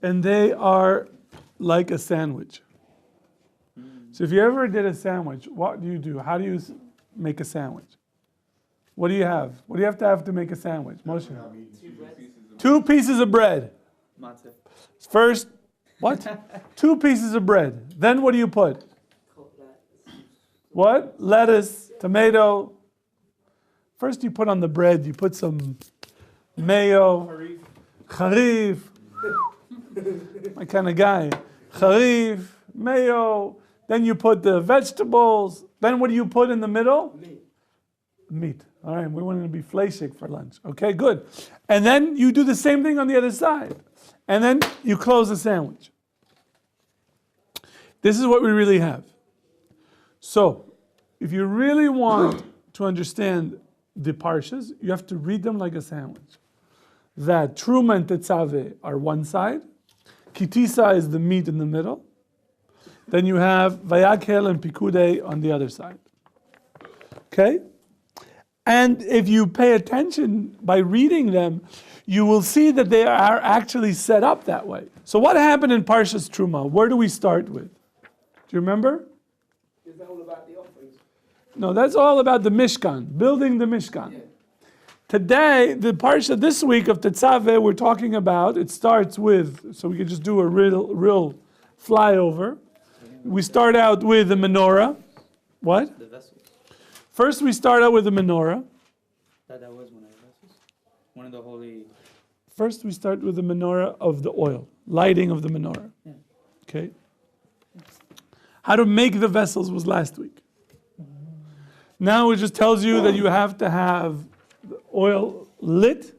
and they are like a sandwich. So if you ever did a sandwich, what do? How do you make a sandwich? What do you have? What do you have to make a sandwich? Moshe? Two pieces of bread. First, what? 2 pieces of bread. Then what do you put? What? Lettuce, tomato. First you put on the bread, you put some mayo, charif. My kind of guy. Charif, mayo. Then you put the vegetables. Then what do you put in the middle? Meat. All right, we wanted to be fleishik for lunch. Okay, good. And then you do the same thing on the other side. And then you close the sandwich. This is what we really have. So, if you really want to understand the parshas, you have to read them like a sandwich. That Truma and Tetzaveh are one side. Kitisa is the meat in the middle. Then you have Vayakhel and Pikudei on the other side. Okay? And if you pay attention by reading them, you will see that they are actually set up that way. So what happened in Parshas Truma? Where do we start with? Do you remember? Is that all about the offerings? No, that's all about the Mishkan, building the Mishkan. Yeah. Today, the Parsha this week of Tetzaveh we're talking about, it starts with, so we can just do a real flyover. We start out with the menorah. What? The vessels. First we start out with the menorah. That was one of the vessels? One of the holy... First we start with the menorah of the oil, lighting of the menorah. Yeah. Okay? How to make the vessels was last week. Now it just tells you that you have to have the oil lit.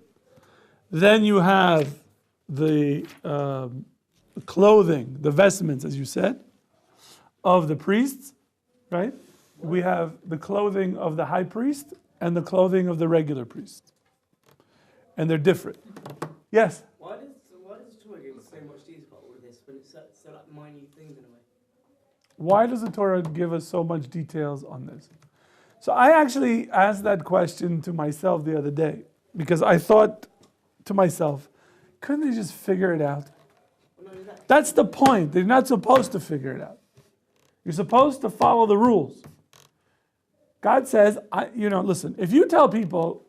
Then you have the clothing, the vestments, as you said, of the priests, right? We have the clothing of the high priest and the clothing of the regular priest. And they're different. Yes? Why does Torah give us so much detail about all of this when it's so like minute things in a way? Why does the Torah give us so much details on this? So I actually asked that question to myself the other day because I thought to myself, couldn't they just figure it out? Well, no, That's the point. They're not supposed to figure it out. You're supposed to follow the rules. God says, listen, if you tell people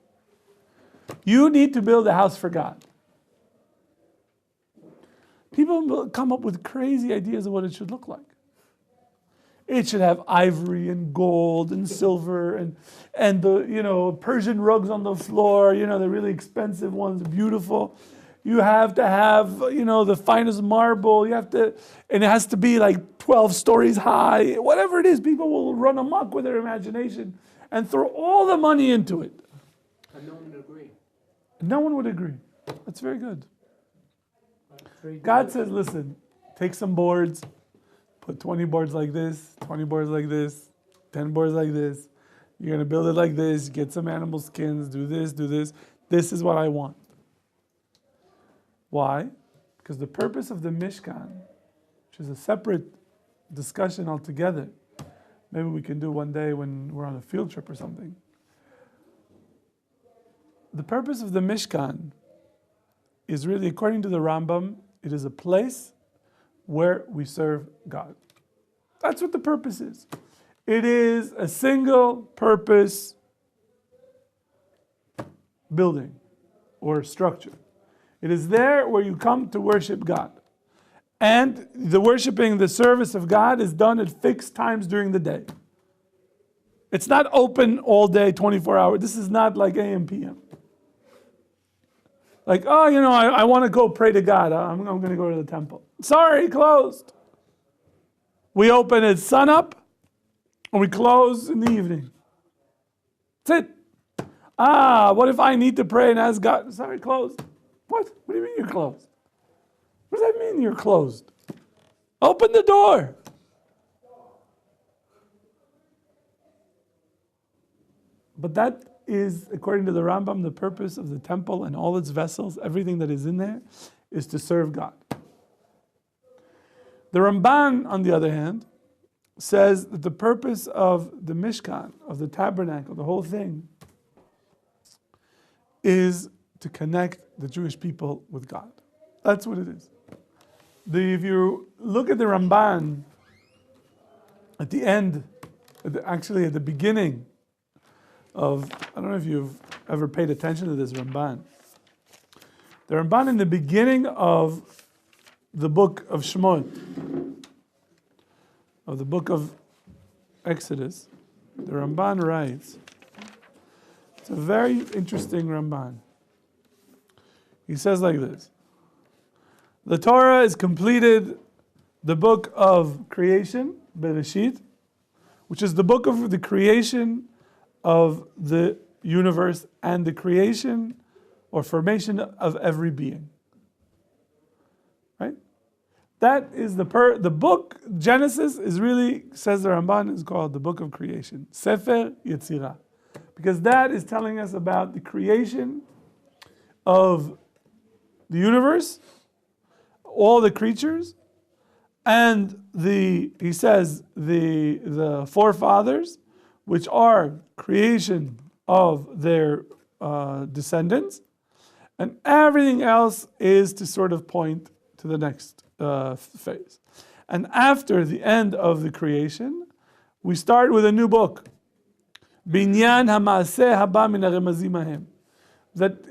you need to build a house for God, people will come up with crazy ideas of what it should look like. It should have ivory and gold and silver and the Persian rugs on the floor, the really expensive ones, beautiful. You have to have, the finest marble. And it has to be like 12 stories high. Whatever it is, people will run amok with their imagination and throw all the money into it. And no one would agree. No one would agree. That's very good. God says, listen, take some boards, put 20 boards like this, 20 boards like this, 10 boards like this. You're going to build it like this, get some animal skins, do this, do this. This is what I want. Why? Because the purpose of the Mishkan, which is a separate discussion altogether, maybe we can do one day when we're on a field trip or something. The purpose of the Mishkan is really, according to the Rambam, it is a place where we serve God. That's what the purpose is. It is a single purpose building or structure. It is there where you come to worship God. And the worshiping, the service of God is done at fixed times during the day. It's not open all day, 24 hours. This is not like AM, PM. Like, I want to go pray to God. I'm going to go to the temple. Sorry, closed. We open at sunup and we close in the evening. That's it. What if I need to pray and ask God? Sorry, closed. What? What do you mean you're closed? What does that mean you're closed? Open the door. But that is, according to the Rambam, the purpose of the temple and all its vessels, everything that is in there, is to serve God. The Ramban, on the other hand, says that the purpose of the Mishkan, of the tabernacle, the whole thing, is to connect the Jewish people with God. That's what it is. if you look at the Ramban, at the end, actually at the beginning of, I don't know if you've ever paid attention to this Ramban. The Ramban in the beginning of the book of Shemot, of the book of Exodus, the Ramban writes, it's a very interesting Ramban. He says like this: the Torah is completed, the book of creation, Bereshit, which is the book of the creation of the universe and the creation or formation of every being. Right? That is the book, Genesis is really, says the Ramban, is called the book of creation. Sefer Yetzirah. Because that is telling us about the creation of the universe, all the creatures, and he says the forefathers, which are creation of their descendants, and everything else is to sort of point to the next phase. And after the end of the creation, we start with a new book. Binyan ha'maaseh haba min haremazim hahem.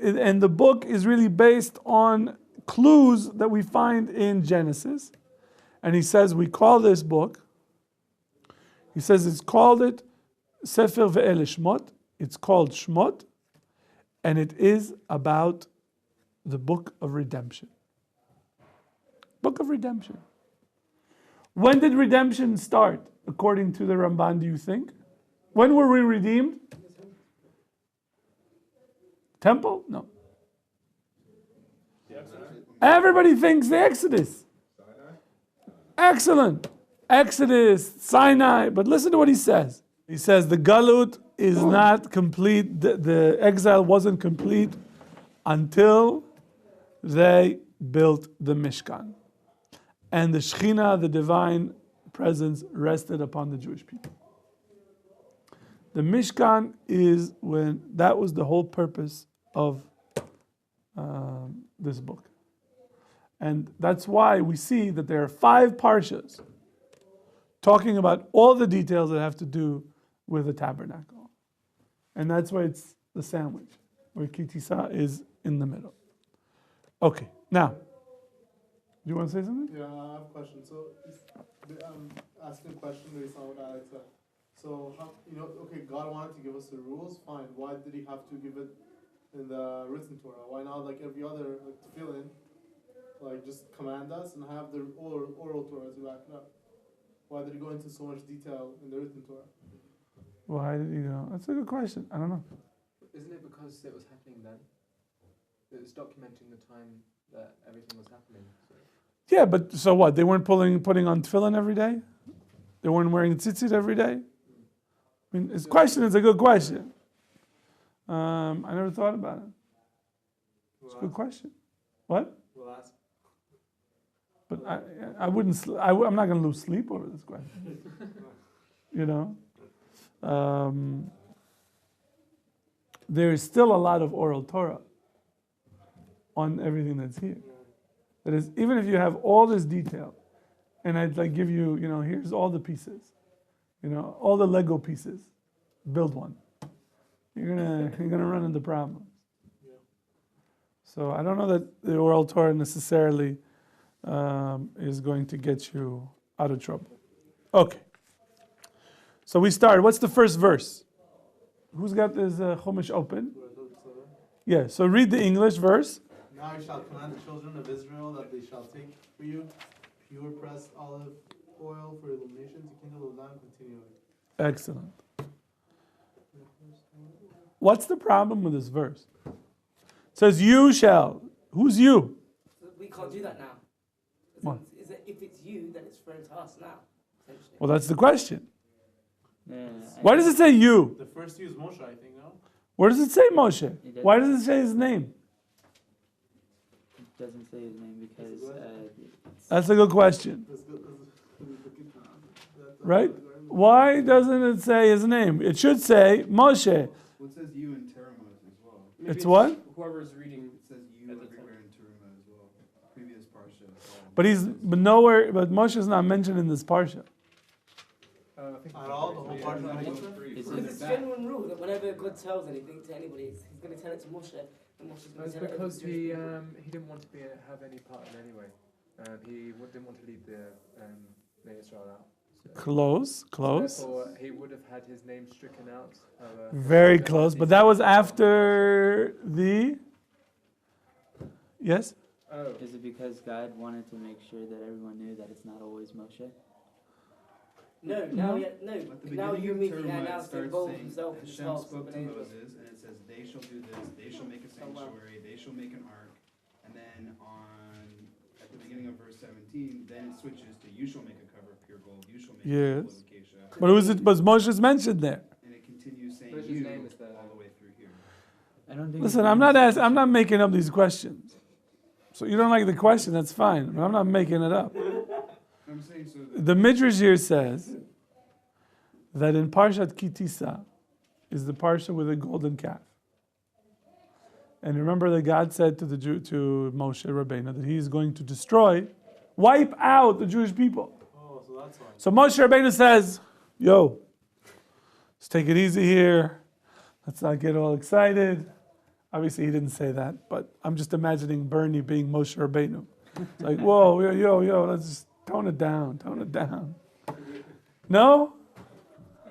And the book is really based on clues that we find in Genesis. And he says we call this book, he says it's called it Sefer Ve'ele Shmot. It's called Shmot, and it is about the book of redemption. Book of redemption. When did redemption start, according to the Ramban, do you think? When were we redeemed? Temple? No. Everybody thinks the Exodus. Excellent. Exodus, Sinai. But listen to what he says. He says the Galut is not complete, the exile wasn't complete until they built the Mishkan. And the Shekhinah, the divine presence, rested upon the Jewish people. The Mishkan is when, that was the whole purpose of this book. And that's why we see that there are 5 parshas talking about all the details that have to do with the tabernacle. And that's why it's the sandwich, where Kitisa is in the middle. Okay, now, do you want to say something? Yeah, I have a question. So, I'm asking a question based on what Alex said. So, okay, God wanted to give us the rules, fine. Why did he have to give it in the written Torah? Why not, like every other tefillin, like just command us and have the oral Torah to back it up? Why did he go into so much detail in the written Torah? Why did he go? That's a good question. I don't know. Isn't it because it was happening then? It was documenting the time that everything was happening. So. Yeah, but so what? They weren't putting on tefillin every day? They weren't wearing tzitzit every day? I mean, his question is a good question. I never thought about it. It's a good question. What? We'll ask. But I wouldn't. I'm not going to lose sleep over this question. You know, there is still a lot of oral Torah on everything that's here. That is, even if you have all this detail, and I'd like give you, here's all the pieces, all the Lego pieces, build one. You're gonna run into problems. Yeah. So I don't know that the oral Torah necessarily is going to get you out of trouble. Okay. So we start. What's the first verse? Who's got this Chumash open? Yeah. So read the English verse. Now you shall command the children of Israel that they shall take for you pure pressed olive oil for illumination to kindle the lamp continually. Excellent. What's the problem with this verse? It says, you shall. Who's you? We can't do that now. What? If it's you, then it's thrown to us now, essentially. Well, that's the question. Yeah, Why does it say you? The first you is Moshe, I think, no? Where does it say Moshe? It does. Why does it say his name? It doesn't say his name because That's a good question. Right? Why doesn't it say his name? It should say Moshe. Well, it says you in Teramot as well. It's what? Whoever's reading. It says you everywhere in Teramot as well. Previous part. But nowhere. But Moshe is not mentioned in this parsha. I think At all, the whole part of Is Because it it's genuine rule that whenever God tells anything to anybody, he's going to tell it to Moshe, and Moshe's No, going it's to tell it because to the Jewish people. he didn't want to have any part in it anyway. Didn't want to leave the Israel out. So Close. therefore, he would have had his name stricken out. Very close. But that was after the. Yes. Oh, Is it because God wanted to make sure that everyone knew that it's not always Moshe? No, No. now you meet the guy now to involve himself in the Hashem tasks spoke of to an angel. Moses, and it says, they shall do this, they shall make a Oh, wow. sanctuary, they shall make an ark. And then at the beginning of verse 17, then it switches to, you shall make a cover of pure gold, you shall make a Yes. table of acacia. But Moshe's mentioned there. And it continues saying Moses' you name is there. all the way through here. I don't think. Listen, I'm not making up these questions. So you don't like the question, that's fine. But I'm not making it up. I'm saying so. The Midrash here says that in Parshat Kitisa is the parsha with the golden calf. And remember that God said to to Moshe Rabbeinu that he is going to wipe out the Jewish people. Oh, so that's why. So Moshe Rabbeinu says, yo, let's take it easy here. Let's not get all excited. Obviously he didn't say that, but I'm just imagining Bernie being Moshe Rabbeinu. It's like, whoa, yo, let's just tone it down. No?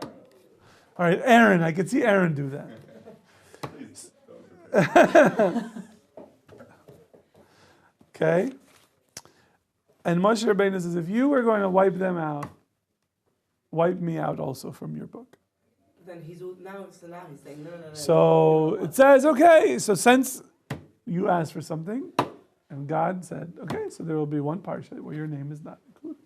All right, Aaron, I could see Aaron do that. Okay? And Moshe Rabbeinu says, if you were going to wipe them out, wipe me out also from your book. Then he's now he's saying no. So it says, okay, so since you asked for something, and God said, okay, so there will be one parsha where your name is not included.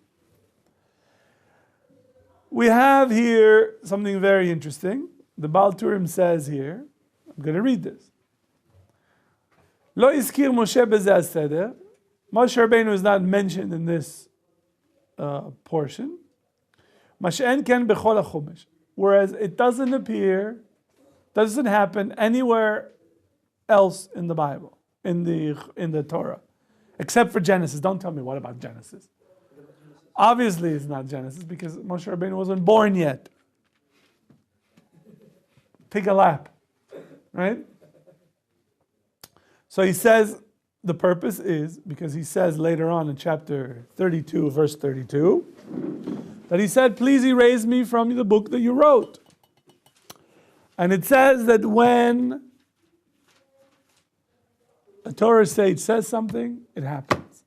We have here something very interesting. The Baal Turim says here, I'm going to read this. Lo iskir Moshe b'zeh seder. Moshe Rabbeinu is not mentioned in this portion. Mash'en ken b'chol HaChumash. Whereas it doesn't happen anywhere else in the Bible, in the Torah, except for Genesis. Don't tell me what about Genesis. Obviously, it's not Genesis because Moshe Rabbeinu wasn't born yet. Take a lap, right? So he says the purpose is because he says later on in chapter 32, verse 32. That he said, please erase me from the book that you wrote. And it says that when a Torah sage says something, it happens.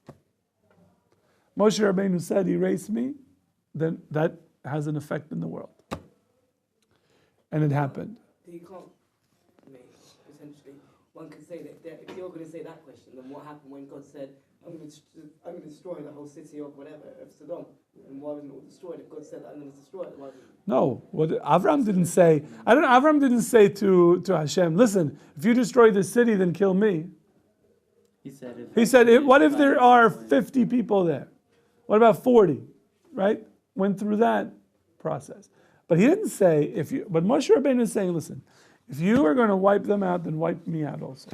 Moshe Rabbeinu said, erase me, then that has an effect in the world. And it happened. You can't, essentially, one could say that if you're going to say that question, then what happened when God said, I'm going to destroy the whole city of whatever, of Sodom. And why wasn't it all destroyed? If God said that I'm going to destroy it, why wasn't it? No, what Avram didn't say. Avram didn't say to Hashem, listen, if you destroy this city, then kill me. He said, what if there are 50 people there? What about 40? Right? Went through that process. But he didn't say, but Moshe Rabbeinu is saying, listen, if you are going to wipe them out, then wipe me out also.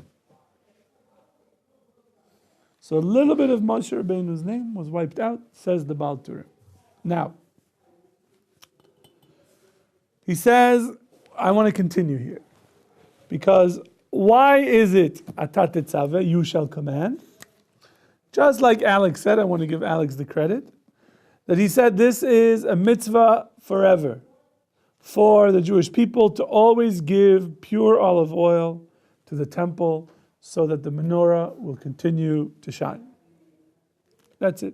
So a little bit of Moshe Rabbeinu's name was wiped out, says the Baal Turim. Now, he says, I want to continue here. Because why is it, Ata Tetzaveh, you shall command? Just like Alex said, I want to give Alex the credit, that he said this is a mitzvah forever for the Jewish people to always give pure olive oil to the temple so that the menorah will continue to shine. That's it.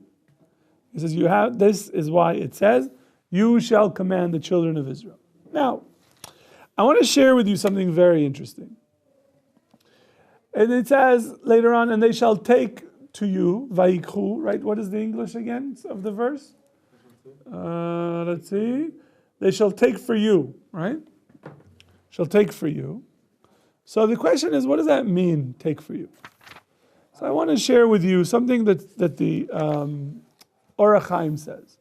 He says, this is why it says, you shall command the children of Israel. Now, I want to share with you something very interesting. And it says later on, and they shall take to you, vayikhu, right? What is the English again of the verse? Let's see. They shall take for you, right? Shall take for you. So the question is, what does that mean, take for you? So I want to share with you something that the Orach Chaim says.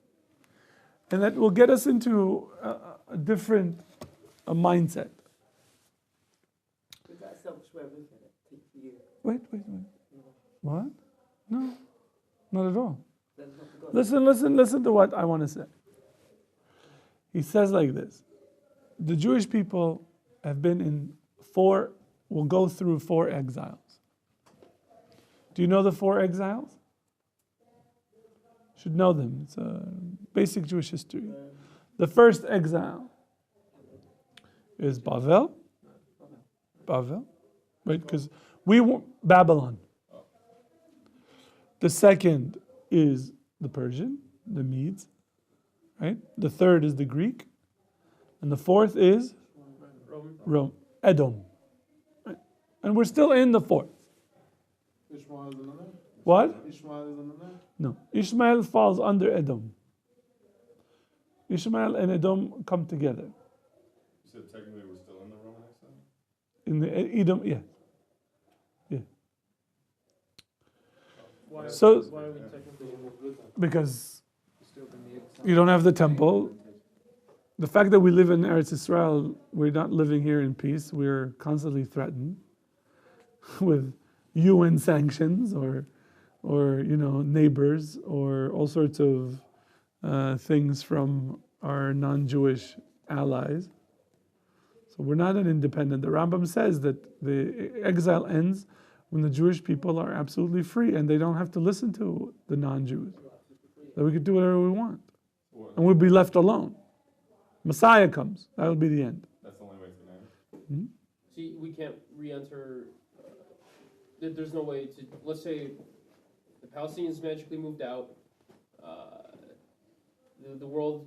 And that will get us into a different mindset. Is that a selfish way of looking at it? Take for you. Wait. What? No. Not at all. Then not for God. Listen to what I want to say. He says like this: the Jewish people have been in will go through 4 exiles. Do you know the 4 exiles? Should know them. It's a basic Jewish history. The first exile is Bavel, right? Because we were Babylon. The second is the Persian, the Medes, right? The third is the Greek, and the fourth is Rome, Edom. Right? And we're still in the fourth. Ishmael is another? What? Ishmael is another? No, Ishmael falls under Edom. Ishmael and Edom come together. You said technically we're still in the Roman exile? In the Edom, yeah. Why are we technically Because Still in the exile. you don't have the temple. The fact that we live in Eretz Israel, we're not living here in peace. We're constantly threatened with UN sanctions or neighbors or all sorts of things from our non-Jewish allies. So we're not an independent. The Rambam says that the exile ends when the Jewish people are absolutely free and they don't have to listen to the non-Jews. That we could do whatever we want. And we'll be left alone. Messiah comes. That will be the end. That's the only way it's going to end. See, we can't re-enter. There's no way to. Let's say the Palestinians magically moved out. The world,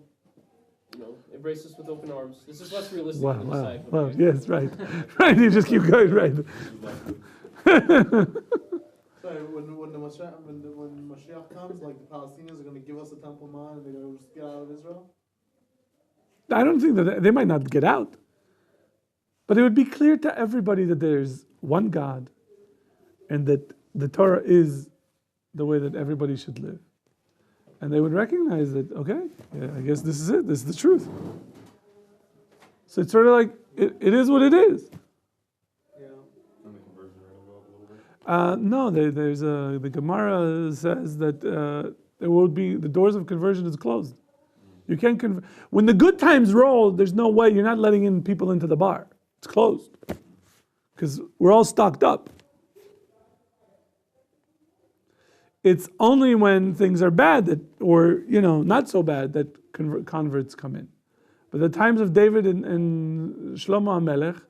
embraced us with open arms. This is less realistic than the Messiah coming. Wow. Yes, right. Right, you just keep going, right. Sorry, when Mashiach comes, like the Palestinians are going to give us a temple now and they're going to just get out of Israel? I don't think that they might not get out. But it would be clear to everybody that there's one God and that the Torah is the way that everybody should live. And they would recognize that, okay, yeah, I guess this is it. This is the truth. So it's sort of like, it is what it is. Yeah. And the conversion rate will go up a little bit? No, the Gemara says that there won't be, the doors of conversion is closed. You can't convert. When the good times roll, there's no way, you're not letting in people into the bar. It's closed. Because we're all stocked up. It's only when things are bad that, or not so bad, that converts come in. But the times of David and Shlomo HaMelech,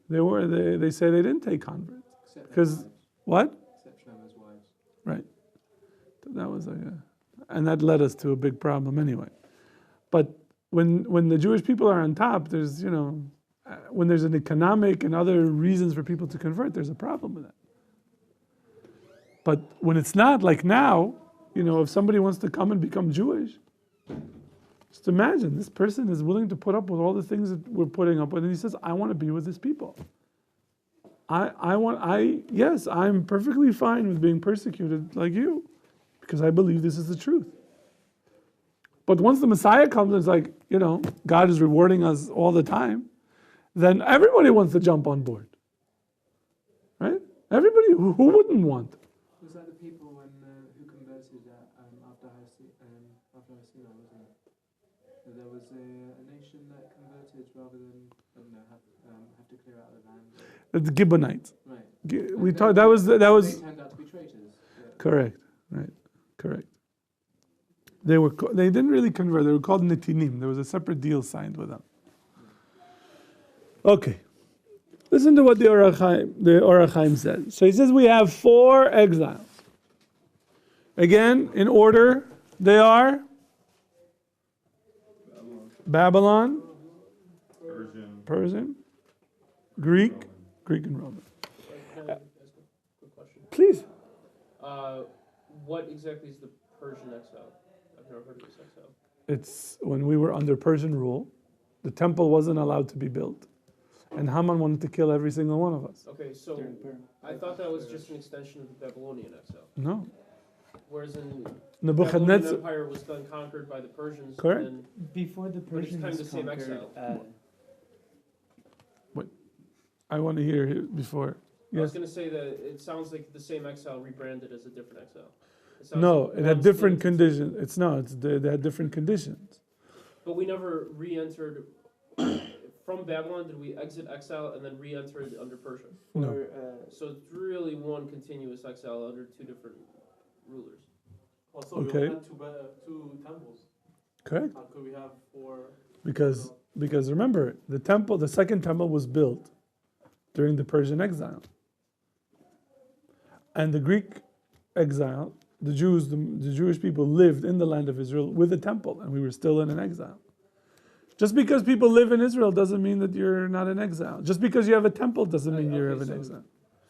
they say they didn't take converts. Because what? Except Shlomo's wives. Right. That was and that led us to a big problem anyway. But when the Jewish people are on top, there's when there's an economic and other reasons for people to convert, there's a problem with that. But when it's not, like now, if somebody wants to come and become Jewish, just imagine this person is willing to put up with all the things that we're putting up with, and he says, I want to be with this people. Yes, I'm perfectly fine with being persecuted like you, because I believe this is the truth. But once the Messiah comes, it's like, God is rewarding us all the time, then everybody wants to jump on board. Right? Everybody, who wouldn't want? Was that the people who converted after Hasina, wasn't it? So there was a nation that converted rather than have to clear out the land. It's Gibeonites. Right. We talked. That was. They turned out to be traitors. Correct. Right. Correct. They didn't really convert. They were called Netinim. There was a separate deal signed with them. Okay. Listen to what the Orach Chaim says. So he says we have 4 exiles. Again, in order, they are Babylon, Persian, Greek, and Roman. Can I ask a quick question? Please. What exactly is the Persian exile? I've never heard of this exile. It's when we were under Persian rule, the temple wasn't allowed to be built. And Haman wanted to kill every single one of us. Okay, so I thought that was just an extension of the Babylonian exile. No. Whereas in the Nebuchadnezzar. Babylonian Empire was then conquered by the Persians. Correct. And Before the But it's kind of Persians the same conquered, exile. I want to hear it before. I was Yes. going to say that it sounds like the same exile rebranded as a different exile. It sounds No, like it had one different split into two. conditions. It's no, it's they had different conditions. But we never re-entered from Babylon. Did we exit exile and then re-entered under Persia? No. Or, So it's really one continuous exile under two different rulers. Also, Okay. we only had two temples. Correct. How could we have four? Because remember, the second temple was built during the Persian exile. And the Greek exile, the Jews, the Jewish people lived in the land of Israel with a temple, and we were still in an exile. Just because people live in Israel doesn't mean that you're not in exile. Just because you have a temple doesn't mean you're in exile.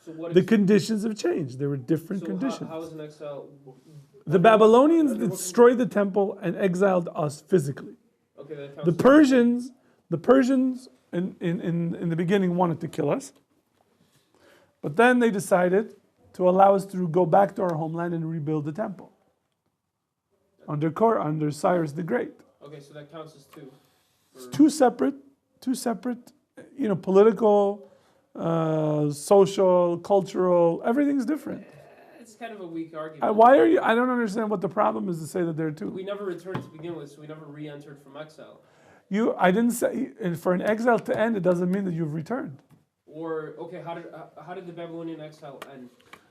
So what? The conditions have changed. There were different so conditions. how is an exile? The Babylonians destroyed the temple and exiled us physically. Okay, that counts. The Persians in the beginning wanted to kill us, but then they decided to allow us to go back to our homeland and rebuild the temple under Cyrus the Great. Okay, so that counts as two. It's two separate, political, social, cultural. Everything's different. It's kind of a weak argument. Why are you? I don't understand what the problem is to say that there are two. We never returned to begin with, so we never re-entered from exile. I didn't say, and for an exile to end, it doesn't mean that you've returned. Or okay, how did the Babylonian exile end?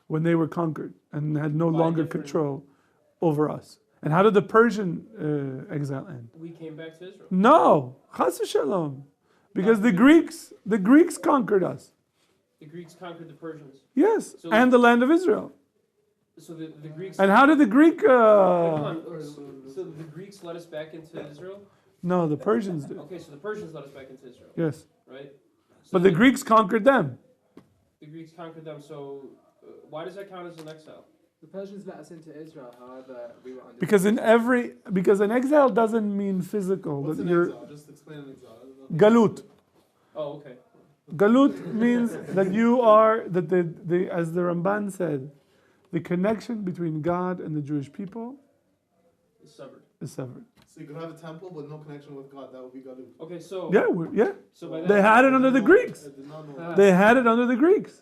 When they were conquered and had no By longer different- control over us. And how did the Persian exile end? We came back to Israel. No, chas v'shalom, because the Greeks conquered us. The Greeks conquered the Persians. Yes, So- and the land of Israel. So the Greeks. And how did the Greek? Hold on. So the Greeks led us back into Israel. No, the Persians did. Okay, so the Persians led us back into Israel, Yes, right? So but the Greeks conquered them. The Greeks conquered them. So why does that count as an exile? the Persians let us into Israel, however, we were under. Because an exile doesn't mean physical. What's That an you're exile? Just explain an exile. I don't know. galut. Oh, okay. Galut means that you are that the as the Ramban said, the connection between God and the Jewish people It's severed. is severed. So you could have a temple but no connection with God. That would be galut. Okay, so Yeah. So by that, They had it under the Greeks. I did not know. Ah. that. They had it under the Greeks.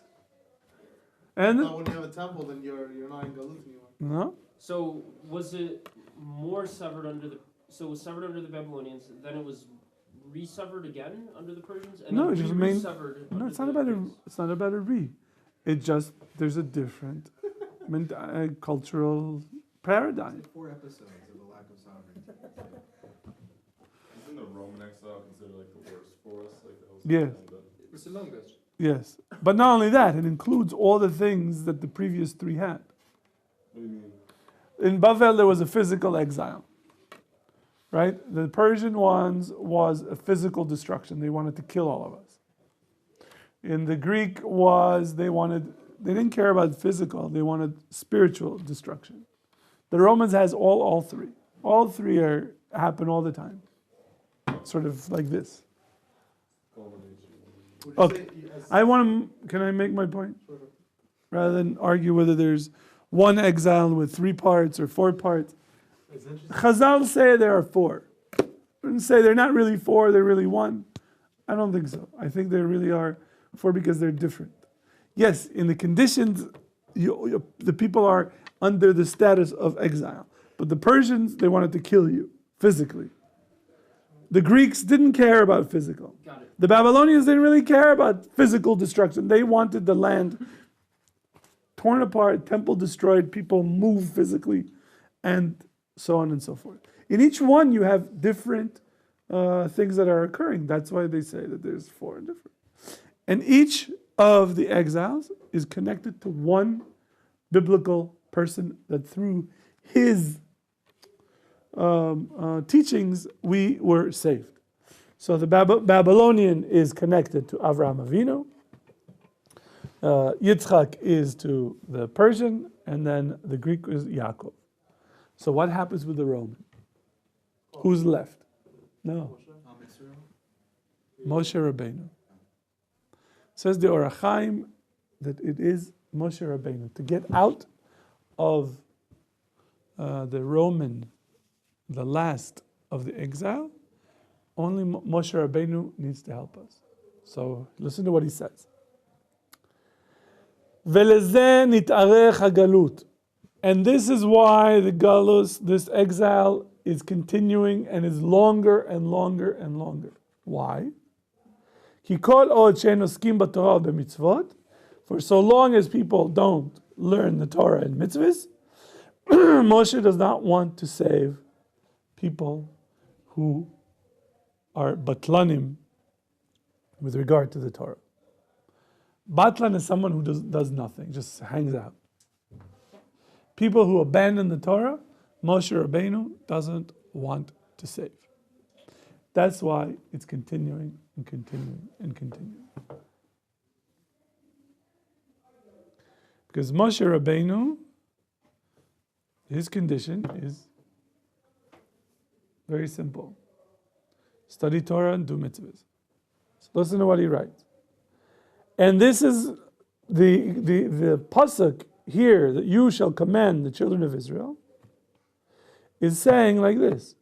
And Now, when you have a temple, then you're not in galut anymore. no, So was it more severed under the? So it was severed under the Babylonians, then it was re-severed again under the Persians, and No, then it just means- re-severed. no, under it's not the about a. Greeks. It's not about a re. It just there's a different cultural paradigm. 4 episodes of the lack of sovereignty. Isn't the Roman exile considered like the worst for us? Like that was Yes. It's the longest. Yes, but not only that, it includes all the things that the previous three had. What do you mean? In Bavel, there was a physical exile, right? The Persian ones was a physical destruction. They wanted to kill all of us. In the Greek they didn't care about physical. They wanted spiritual destruction. The Romans has all three. All three happen all the time. Sort of like this. Culmination. Would you Okay. say Can I make my point? Sure. Rather than argue whether there's one exile with 3 parts or 4 parts. It's interesting. Chazal say there are 4. And say they're not really 4, they're really 1. I don't think so. I think they really are 4 because they're different. Yes, in the conditions, the people are under the status of exile. But the Persians, they wanted to kill you physically. The Greeks didn't care about physical. Got it. The Babylonians didn't really care about physical destruction. They wanted the land torn apart, temple destroyed, people moved physically, and so on and so forth. In each one, you have different things that are occurring. That's why they say that there's 4 different. And each of the exiles is connected to one biblical person that through his teachings we were saved. So the Babylonian is connected to Avraham Avinu. Yitzchak is to the Persian, and then the Greek is Yaakov. So what happens with the Roman? Who's left? No, Israel? Moshe Rabbeinu. Says the Orach Chaim that it is Moshe Rabbeinu. To get out of the Roman, the last of the exile, only Moshe Rabbeinu needs to help us. So listen to what he says. ולזה נתארך הגלות. And this is why the galus, this exile, is continuing and is longer and longer and longer. Why? כי כל עוד שאין עוסקים בתורה ובמצוות, for so long as people don't learn the Torah and mitzvahs, Moshe does not want to save people who are batlanim with regard to the Torah. Batlan is someone who does nothing, just hangs out. People who abandon the Torah, Moshe Rabbeinu doesn't want to save. That's why it's continuing and continuing and continuing. Because Moshe Rabbeinu, his condition is very simple. Study Torah and do mitzvahs. So listen to what he writes. And this is the pasuk here, that you shall command the children of Israel, is saying like this,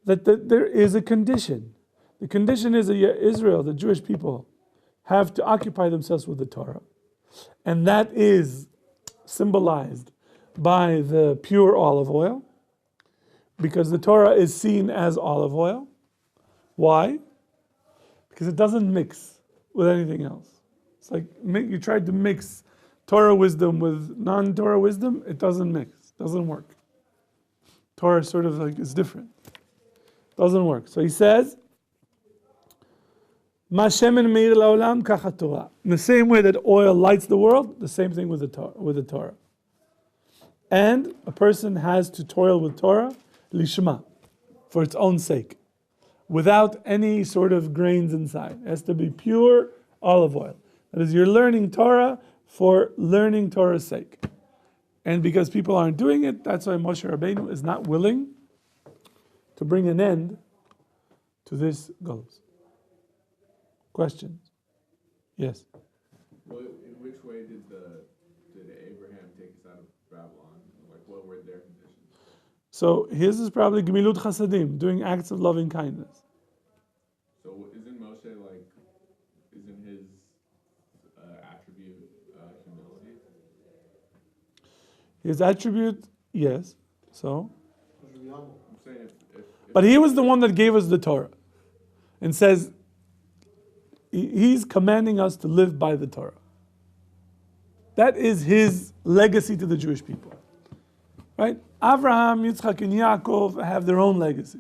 that there is a condition. The condition is that Israel, the Jewish people, have to occupy themselves with the Torah. And that is symbolized by the pure olive oil, because the Torah is seen as olive oil. Why? Because it doesn't mix with anything else. It's like you tried to mix Torah wisdom with non-Torah wisdom, it doesn't mix, doesn't work. Torah sort of like is different. Doesn't work. So he says, Ma shemen meir laolam kacha Torah. In the same way that oil lights the world, the same thing with the Torah. And a person has to toil with Torah, lishma, for its own sake, without any sort of grains inside. It has to be pure olive oil. That is, you're learning Torah for learning Torah's sake. And because people aren't doing it, that's why Moshe Rabbeinu is not willing to bring an end to this galus. Questions? Yes? Well, in which way did Abraham take us out of Babylon? Like, what were their conditions? So his is probably gemilut chasadim, doing acts of loving kindness. So isn't Moshe isn't his attribute humility? His attribute, yes. So? I'm saying But he was the one that gave us the Torah and says, he's commanding us to live by the Torah. That is his legacy to the Jewish people. Right? Abraham, Yitzchak, and Yaakov have their own legacy.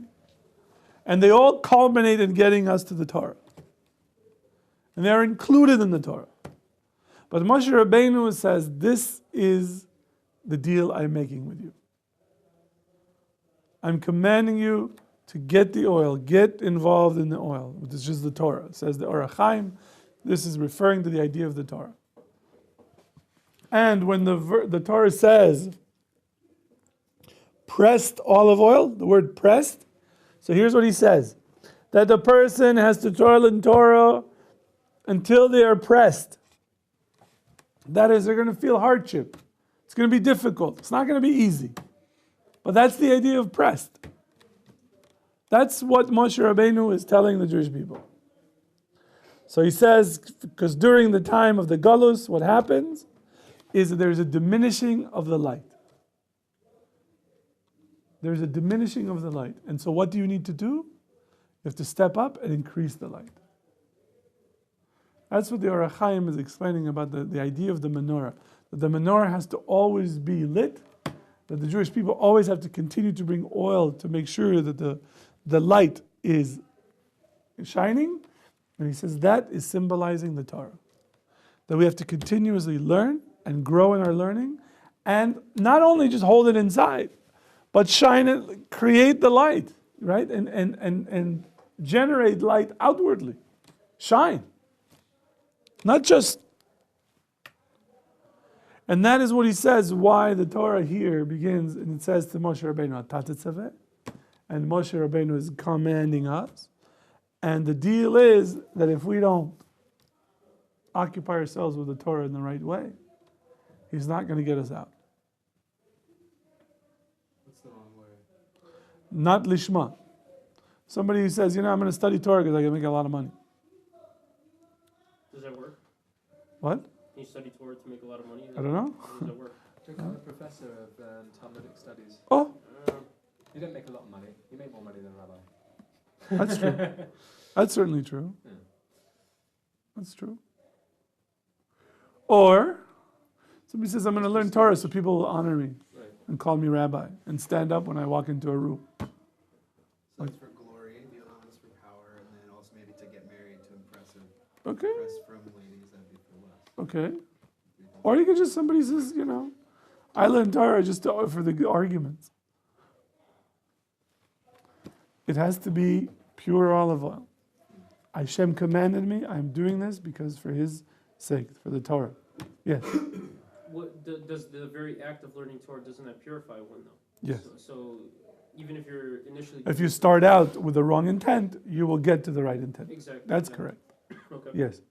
And they all culminate in getting us to the Torah. And they're included in the Torah. But Moshe Rabbeinu says, this is the deal I'm making with you. I'm commanding you to get the oil, get involved in the oil, which is just the Torah. It says the Orach Chaim. This is referring to the idea of the Torah. And when the Torah says pressed olive oil, the word pressed, so here's what he says, that the person has to toil in Torah until they are pressed. That is, they're going to feel hardship. It's going to be difficult. It's not going to be easy. But that's the idea of pressed. That's what Moshe Rabbeinu is telling the Jewish people. So he says, because during the time of the Galus, what happens is that there's a diminishing of the light. There's a diminishing of the light. And so what do you need to do? You have to step up and increase the light. That's what the Orach Chaim is explaining about the idea of the menorah. That the menorah has to always be lit, that the Jewish people always have to continue to bring oil to make sure that the light is shining. And he says that is symbolizing the Torah. That we have to continuously learn and grow in our learning, and not only just hold it inside, but shine it, create the light, right? And generate light outwardly. Shine. Not just. And that is what he says, why the Torah here begins, and it says to Moshe Rabbeinu, Tetzaveh, and Moshe Rabbeinu is commanding us. And the deal is that if we don't occupy ourselves with the Torah in the right way, he's not going to get us out. What's the wrong way? Not lishma. Somebody who says, I'm going to study Torah because I can make a lot of money. Does that work? What? you study Torah to make a lot of money? I don't know. How does that work? Check out the professor of Talmudic studies. Oh, He didn't make a lot of money. He made more money than a rabbi. that's true. That's certainly true. Yeah. That's true. Or somebody says, I'm going to learn Torah so people will honor me Right. and call me rabbi and stand up when I walk into a room. So it's for glory, the other one is for power, and then also maybe to get married to impress Okay, from ladies, that'd be for less. okay. Or you could just, somebody says, I learned Torah just for the arguments. It has to be pure olive oil. Hashem commanded me, I'm doing this because for His sake, for the Torah. Yes, Does the very act of learning Torah, doesn't that purify one though? yes. So even if you're initially If you start out with the wrong intent, you will get to the right intent. exactly That's yeah. correct. Okay. Yes.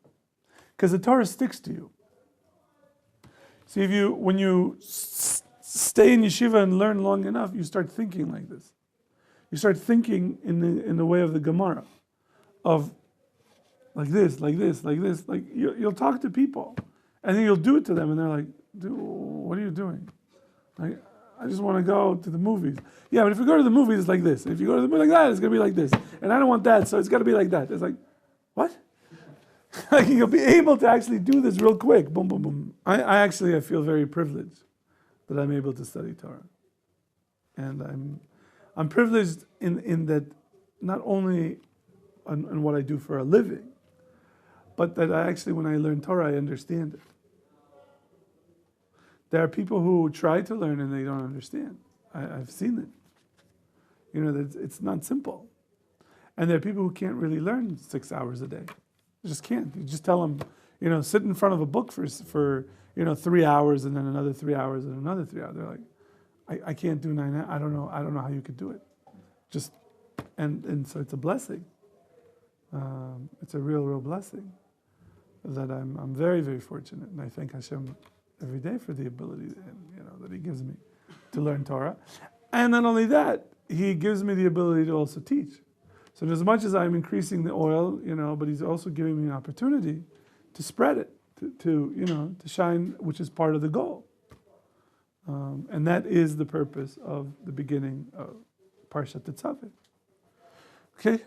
Because the Torah sticks to you. See, when you stay in yeshiva and learn long enough, you start thinking like this. You start thinking in the way of the Gemara, of like this, like this, like this. Like you'll talk to people, and then you'll do it to them, and they're like, "Dude, what are you doing?" Like, I just want to go to the movies. Yeah, but if you go to the movies, it's like this. If you go to the movie like that, it's gonna be like this. And I don't want that, so it's got to be like that. It's like, what? Like you'll be able to actually do this real quick. Boom, boom, boom. I feel very privileged that I'm able to study Torah, and I'm privileged in that not only on what I do for a living, but that when I learn Torah, I understand it. There are people who try to learn and they don't understand. I've seen it. That it's not simple. And there are people who can't really learn 6 hours a day. They just can't. You just tell them, sit in front of a book for 3 hours and then another 3 hours and another 3 hours. They're like, I can't do 9 hours. I don't know how you could do it. And so it's a blessing. It's a real blessing that I'm very, very fortunate, and I thank Hashem every day for the ability that He gives me to learn Torah. And not only that, He gives me the ability to also teach. So as much as I'm increasing the oil, but He's also giving me an opportunity to spread it, to shine, which is part of the goal. And that is the purpose of the beginning of Parshat Tetzaveh. Okay,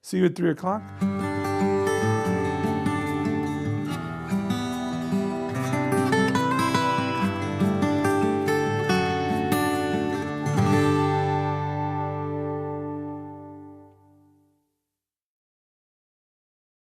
see you at 3:00.